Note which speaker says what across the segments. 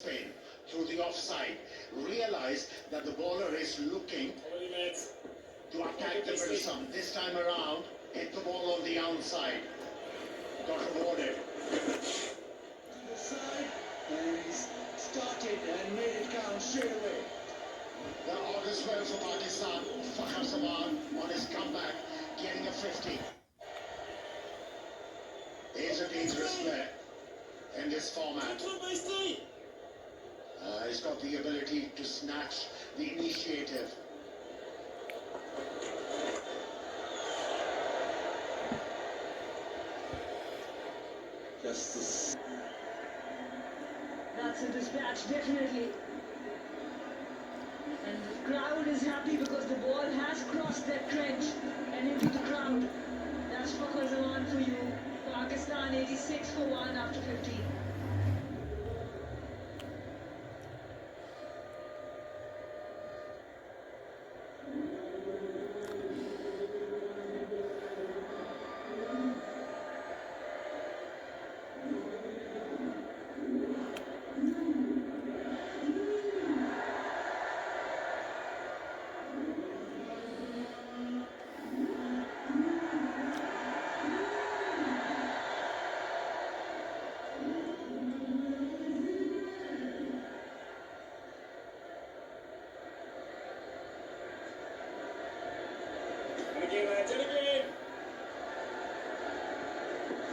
Speaker 1: spin through the offside. Realize that the bowler is looking to attack the Wilson. This time around, hit the ball on the outside. Got rewarded.
Speaker 2: The side, and he's started and made it count straight away.
Speaker 1: The orders well for Pakistan. Fakhar Zaman on his comeback, getting a 50. He's a dangerous player in this format. He's got the ability to snatch the initiative.
Speaker 2: Justice.
Speaker 3: That's a dispatch, definitely. And the crowd is happy because the ball has crossed that trench and into the crowd. That's Fakhar Zaman for you. Pakistan 86 for 1 after 15.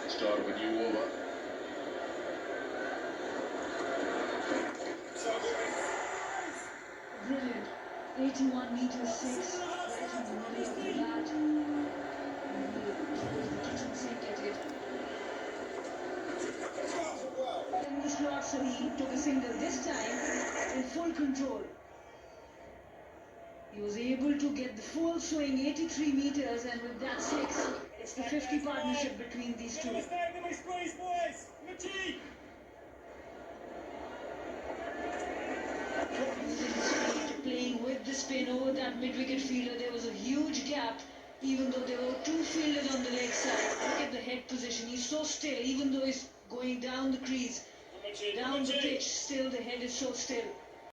Speaker 4: Start of a new over.
Speaker 3: Brilliant. 81 meters 6. Right in the middle of the bat. The kitchen sink at it. In the slot, so he took a single this time in full control. He was able to get the full swing, 83 meters, and with that 6, it's the 50 partnership between these two. Playing with the spin over that mid-wicket fielder, there was a huge gap, even though there were two fielders on the leg side. Look at the head position, he's so still, even though he's going down the crease, down the pitch, still the head is so still.